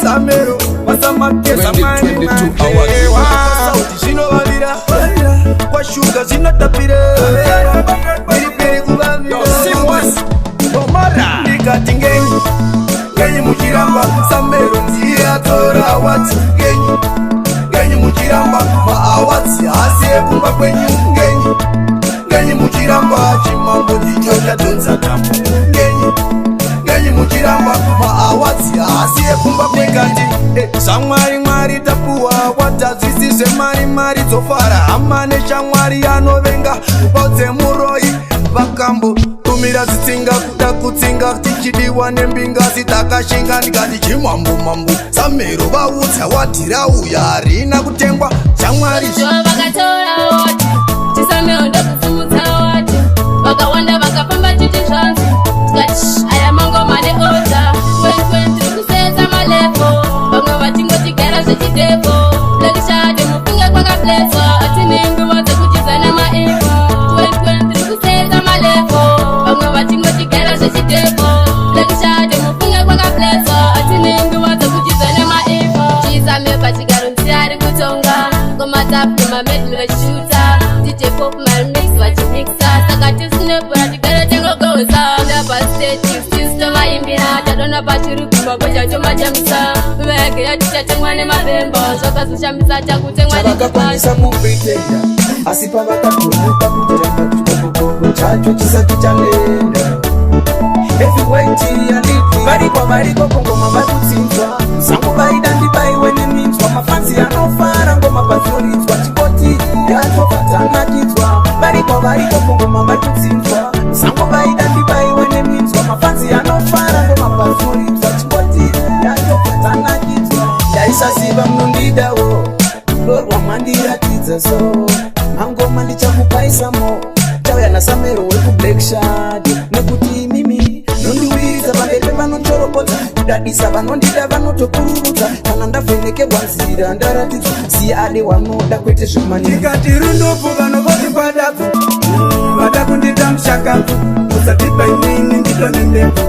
Samero, masamakesa mani zinovalira kwashuga zinotapira piripiri kuvamira ndikati ngenyi muchiramba Samero ndiye atora awatsi ngenyi muchiramba maawatsi asiye kumba kwenyu ngenyi muchiramba chimambo ndicho chatonza tambo ngenyi muchiramba maawatsi asiye kumba kwekati samwari tapuwa watadzisise mari dzofara hama neshamwari anovenga vaudze muroi vakambo tumira zitsinga kuda kutsinga tichidiwa nembingazi takashinga ndikati chimambo Samero vaudza wadhira uya harina kutengwa shamwari vakawanda vakafamba chiti zvanzi aya mangomane oda kusesa malepo vamwe vatingotigara zvechidepo lekishade mufunge kwakapleswa atinenguva dzekuchizana maepo kusesa malepo vamwe vatingotigara zvechidepo lekishade mufunge kwakapleswa atinenguva dzekuchizana maepo chisamepa chigaro nsiari kutonga ngomatapu nemamedli vechishuta DJ Pop malmix vachimixa saka tisinebura tigara tengogoza ndapastage sisto vaimbira tadona pachiruguma kochachoma chamisa vege yatichatemwa nemabembo zvakazoshamisa chakutemwa nevakakwanisa kupretenda asi pavakatomuka kuteramba chikokokogo chacho chisati chanenda variko kongoma varikutsinzwa sango vaida ndibaiwe neminzwa mafanzi anofara ngoma pazoridzwa chikoti yatovatanakidzwa variko kongoma varikutsinzwa sango vaida ndibaiwe neminzwa mafanzi anofara ngoma pazoridzwa chikoti yatovatanakidzwa ndaisaziva munondidawo lorwa mandiratidza so mangoma ndichakupaisamo tauya naSamero wekublackshad nekuti mimi nondiwiza vamberi vanochorobodza kudadisa vanondida vanotokururudza kana ndavhenekerwa nzira ndaratidzwa siade wanoda kwete zvekumanikati rundopo vanovoti padapo vada kundida mushakapo usatipa inini nditonendepo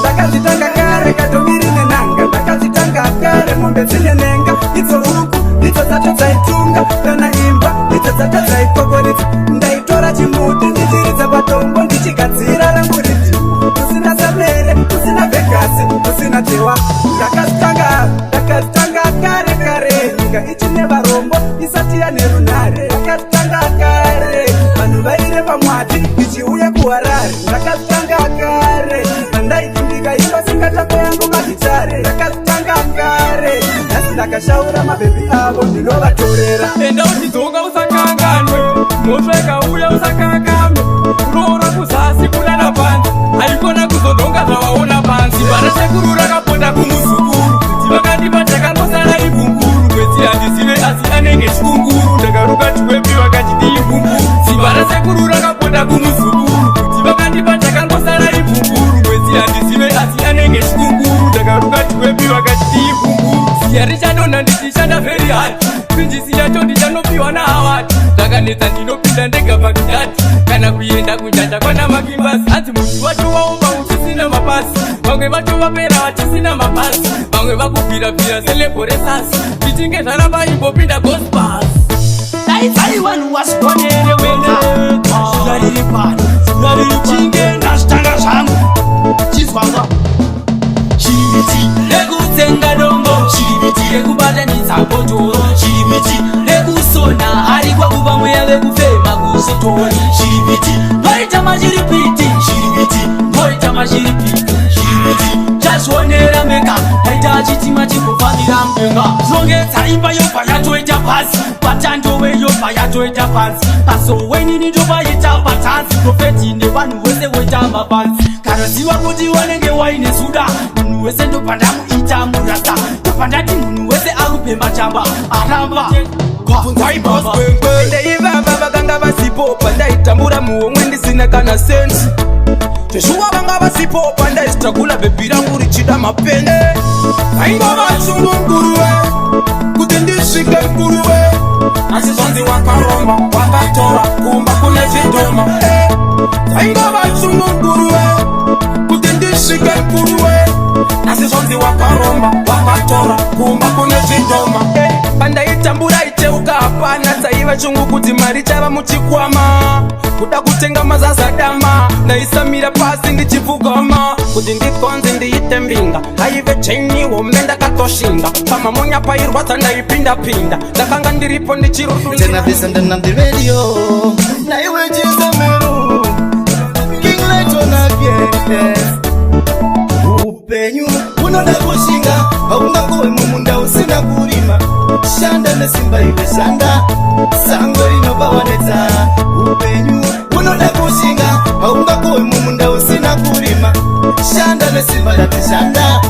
ndakazvitanga kare katomiri nenhanga ndakazvitanga kare mombe dzine nenga idzo huku idzo dzacho dzaitunga kana imba idzo dzacho dzaikokoridza ndaitora chimuti ndichiridza patombo ndichigadzira ranguridzi kusina Samere kusina vhegasi kusina tewa ndakazvitanga kare nyika ichine varombo isati yane runhare ndakazvitanga kare vanhu vaire pamwati ichiuya kuharare ndakazvitanga kare nandaitimbika imba singatapo yangu magitare ndakazvitanga kare nhasi ndakashaura mabhebi avo ndinovatorera enda uchidzoka usakanganwe mhosva ikauya usakanganwe kuroora kuzasi kunana panzi haikona kuzodonga zvavaona panzi vana sekuru rakaponda kumuzukuru kuti vakandipa chakangosara ibunguru kwezi handizive asi anenge chikunguru ndakaruka chiwepi vakachiti ibunguru zivana sekuru rakaponda kumuzukuru kuti vakandipa chakangosara ibunguru kwezi handizive asi anenge chikunguru ndakaruka chiwepi vakachiti ibunguru ziya richadonha ndichishanda very hard pinjisi yacho ndichanopiwa nahawati ndakanetsa ndinopinda ndega pakidati kana kuenda kunjanja kwana makimbasi hanzi munhu wacho waomba uchisina mapasi vamwe vacho vapera vachisina mabhasi vamwe vakubvirabvira selebhoresasi tichinge zvaramba imbopinda gospers daitsaiwanhu wasikonere wena zvariri pano chinge ndazvitanga zvangu chizwanga chiriviti rekutsenga dombo chiriviti rekubatanidza bhotoro chiriviti rekusona ari kwakuva mweya vekufema kuzitori chiriviti noita machiripiti chiriviti noita machiripiti chiriviti chazvionera mega aita achitima chikufambira mudenga zvinongetsa imba yobva yatoita pasi patando weyobva yatoita pansi paso wenini ndovaita patanzi profeti nevanhu vese woita mapanzi kana ziva kuti wanenge waine suda munhu wese ndobva ndamuita murasta ndobva ndati munhu wese arupemba chamba aramba ndeivava vakanga vasipopa ndaitambura muhomwe ndisina kana sensi zveshuwa vanga vasipopa ndaizitagula bhebhi rangu richida mapende vaingova chungu nguruwe kuti ndisvike nguruwe asizonzi wakaromba wakatora kumba kune zvidhoma ainga vachungu nguruwe kuti ndisvike nguruwe asizonzi wakaromba wakatora kumba kune zvidhoma pandaitambura iteuka hapana tsaiva chungu kuti mari chava muchikwama kuda kutenga mazazadama ndaisamira pasi ndichipfugama kuti ndikonzi ndiite mbinga aive cheni hombe ndakatoshinga pamamonya pairwadza ndaipinda-pinda ndakanga ndiripo ndichiruttenapesandanandiredio naiwe chizemeru kingletonavye upenyu unoda kushinga haungakowe mumunda usina kurima shanda nesimba iwe shanda sango rinobawanedza upenyu unoda kushinga haungakowe mumunda usina kurima shanda nesimba yatishanda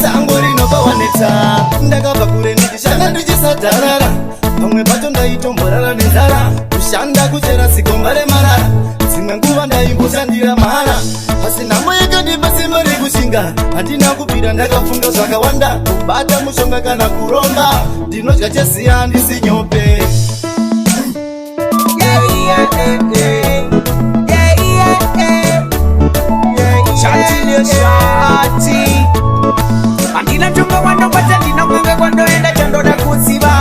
sango rinobawanedza ndakabva kure ndichishanda ndichisadharara pamwe pacho ndaitomborara nenzara kushanda kuchera sikomba remarara dzimwe nguva ndaimboshandira mahara asi nhamo yakandipa simba rekushinga handina kupira ndakafunga zvakawanda kubata mushonga kana kuromba ndinodya cheziya handisi nyope handina tunga wanobata ndinongonga kwandoenda chandoda kuziva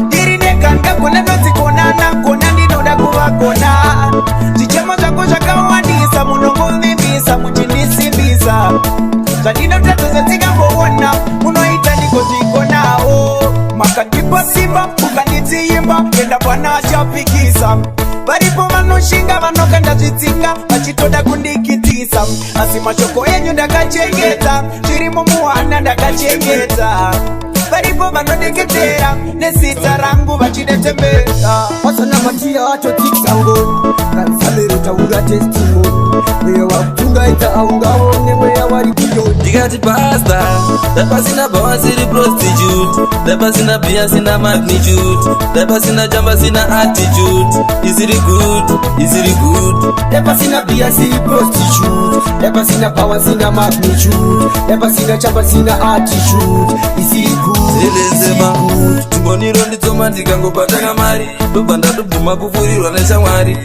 ndiri neganga kona nodzikonana kona ndinoda kuvakona zvichemo zvako zvakawandisa munongovimbisa muchindisimbisa zvandinotadza zvatingamboona munoita ndikozvikonawo makandipa simba mukandidziimba enda bwana achapikisa varipo vanoshinga vanokanda zvitsinga vachitoda kundikitisa asi mashoko enyu ndakachengeta zviri mumuhana ndakachengeta varipo vanodeketera nezita rangu vachidetembera wasanamatiya atotikisangoni kansameretaura testimoni mweya wakutungaita aungaone mweya wari kiyoni ndikati pasta dapasina bhawa siri prostitute dapasina bhiya sina magnitude dapasina chamba sina attitude isiri good isiri good dapasina bhiya siri prostitute dapasina bhawa sina magnitude dapasina chamba sina attitude isiri good zelezema timoniro nditsoma ndikangobata mari ndobva ndatobvuma kupfurirwa neshamwari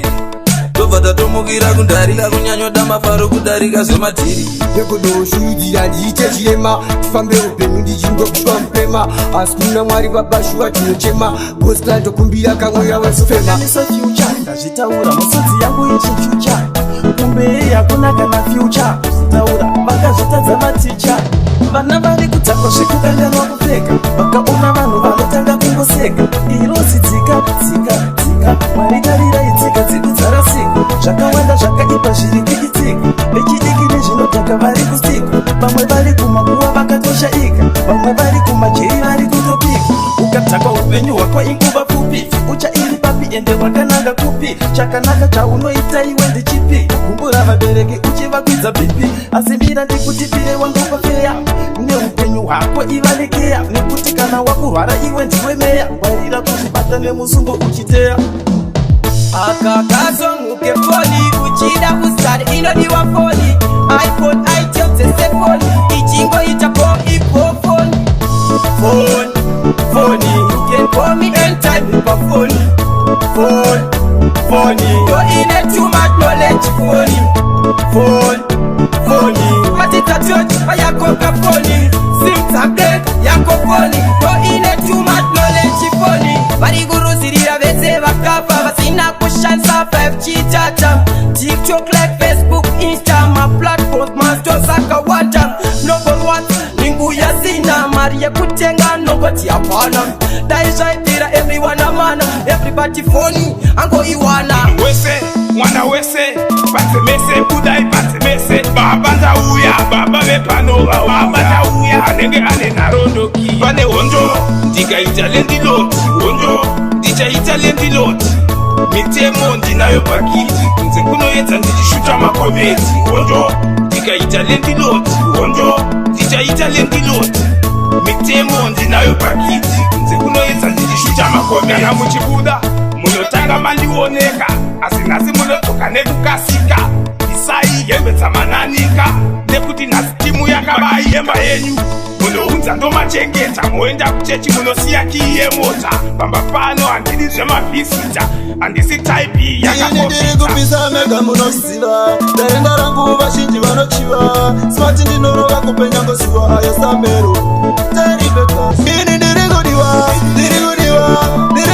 ndobva tatomukira kundari kunyanyoda mafaro kudarika zvematiri nekunoshuidira ndiite chirema tifambe upenyu ndichingopishwa mupema asi kuna mwari vabashuva tinochema gospel ndokumbira kamweya wesufema ndazvitaura musodzi yangu ichichucha kumberi hakuna kana fyucha kuzitaura vakazvitadza maticha vana vari kutakwa zvekukanganwa kupfeka vakaona vanhu vanotanga kungoseka irosi tsika mwari tariraidzika dzikudzarasika zvakawanda zvakaipa zviri kuitika vechidiki nezvinodhaka vari kusika vamwe vari kumakuva vakatoshaika vamwe vari kumajeri vari kutopika ukatakwa upenyu hwako inguva pfupi uchairi papi ende wakananga kupi chakanaka chaunoita iwe ndechipi kumbura vabereki uchivakwidza bhipi asi mira ndikutipire wangopafeya neupenyu hwako ivalekeya nekuti kana wakurwara iwe ndiwe meya ngwarira kuzvibata nemusungo uchiteya akakazonguke foni uchida kuzari inodiwa foni iphone aityodzesefoni ichingoita poipofoni foni you can call me anytime pa foni yo ine too much knowledge foni matita church payakoka foni simtablet yako foni yo ine too much knowledge foni variguruzirira vese vakafa vasina kushandisa 5G data TikTok like Facebook Insta maplatforms mastosakawanda nobody ninguya sina mari yekutenga nobody hapana daizvaipira everyone amana everybody foni angoiwana wese mwana wese patsemese kudai patsemese baba ndauya baba vepano baba ndauya anenge ane narondoki pane hondo ndikaita lendiloti hondo ndichaita lendiloti mitemo ndinayo pakiti kunze kunoedza ndichishuta makometi hondo ndikaita lendiloti hondo ndichaita lendiloti mitemo ndinayo pakiti kunze kunoedza ndichishuta makometi kana muchibuda munotanga mandioneka asi nhasi munodzoka nekukasika isai hembe dzamananika nekuti nhasi timu yakabayemba yenyu munounda ndobvunza ndomachengeta moenda kuchechi munosiya kiye mota pamba pano handidi zvemabhisita handisi type yakandiri kupisa mega munosiva ndaenda rangu vazhinji vanochiva smati ndinorova kupenya ngosiwa ayo samero ini ndiri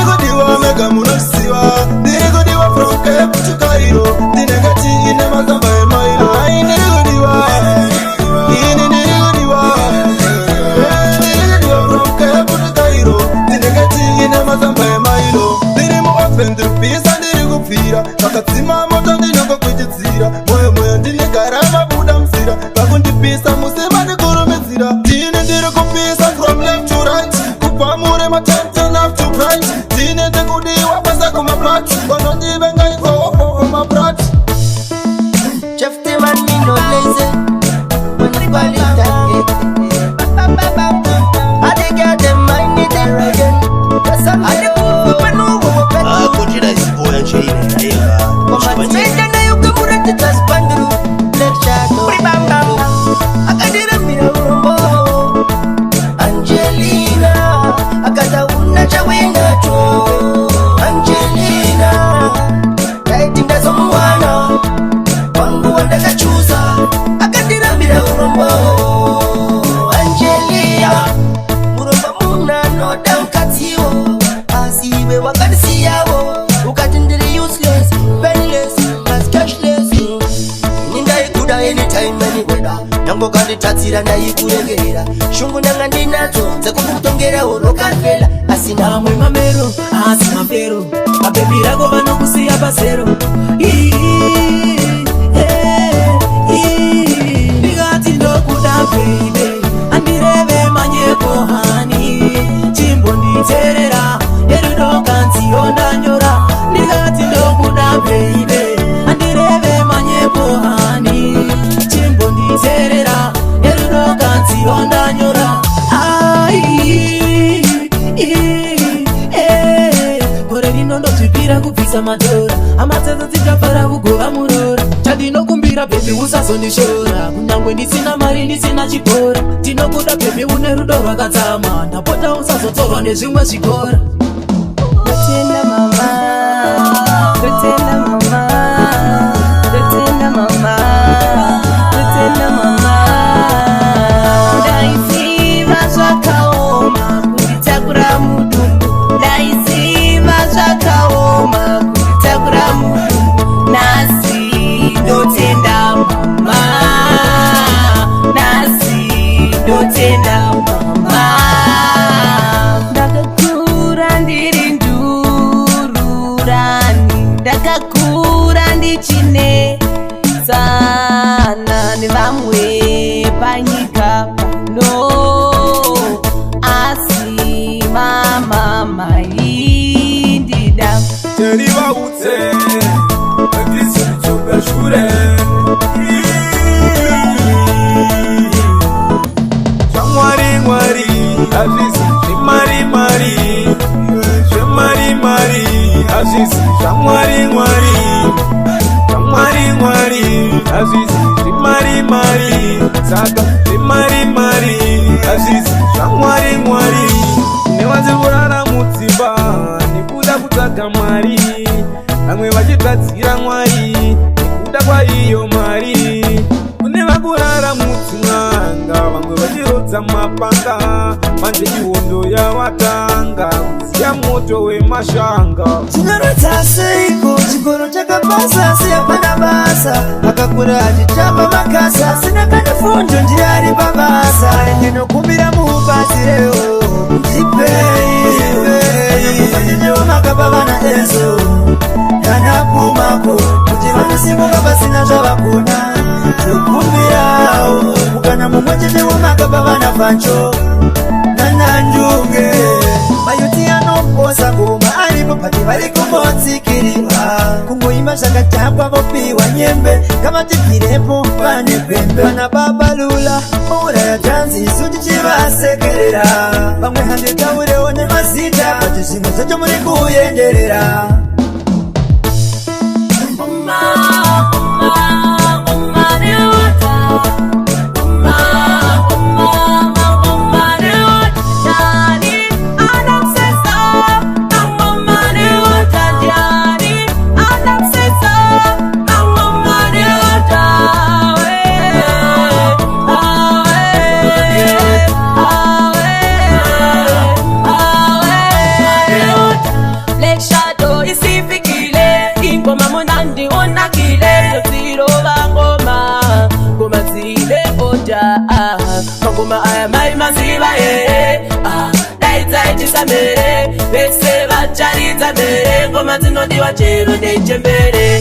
kudiwa mega munosiva ndiri kudiwa from Cape to Cairo ndinengati ine mazamba emailo ndiri kudiwa from Cape to Cairo ndinengati ine mazamba emailo ndiri muofendrupisa ndiri kupfira vakadzima moto ndinongokwichidzira moyo ndinegara mabuda mzira vakundipisa musima ndikurumidzira tine ndiri kupisa from left to right kubva muri matenten up to bright tine ndikudiwa kwese kumaplat vanondivenga izoofo maprat nditatsira ndaikuregerera shungu ndanga ndinadzo dzekukutongera urokafela asina amwe mamero asi mapero mabebi rako vanokusiya pasero ndikati ndokuda beibe andireve manyeko hani chimbonditerera erudokanziyo ndanyora ndikati ndokuda beibe andireve manyeko hani chimbonditerera erudokanziyo ndanyora gore rinondotipira kubvisa madhora amatsetse tichafara kugova murora chandinokumbira bhebi usazondishora kunyange ndisina mari ndisina chikora tinokuda bhebi une rudo rwakadzama ndapota usazotorwa nezvimwe zvikora Totenda mama, totenda mama, totenda mama, totenda mama. Ndaiziva zvakaoma kunditakura mudumbu, ndaiziva zvakaoma kunditakura mudumbu. Nhasi ndotenda mama, nhasi ndotenda mama. Ndakakura ndiri ndakakura ndichine sana nevamwe panyika pano asi mama maindida terivautse ndisichoka shure zvamwari mwari hazvisi zvimari hazvisi zvamwari hazvisi zvimari saka zvimari hazvisi zvamwari nevanze kurara mudzimba nekuda kutsvaga mwari vamwe vachigadzira mwari nekuda kwaiyo mari kune vakurara mudzin'anga vamwe vachirodza mapanga manje ihondo yavatanga kuziya moto wemashanga zvinorodza seiko chikoro chakapasa siyapana basa akakura achichamba makasa asina kana fundo ndiari pabasa ndinokumbira mubazi reo ndipei makapa vana ezo nanapumako kuti vanosimuka pasina zvavakona tokumbirawo mukana mumwe chete wemakapa vana pancho nanandunge mayuti anoposa ngoma aripo pati vari kumbotsikirira kungoimba zvakatapwa vopiwa nyembe kavatibvirepo pane pembe vana babalula mouraya tanzi isu tichivasekerera vamwe handitaurewo nemazita kuti zvimwe zvacho muri kuenderera magoma aya mai maziva here daidzaitisa mere vese vacharidza mere ngoma dzinodiwa chero ndeichembere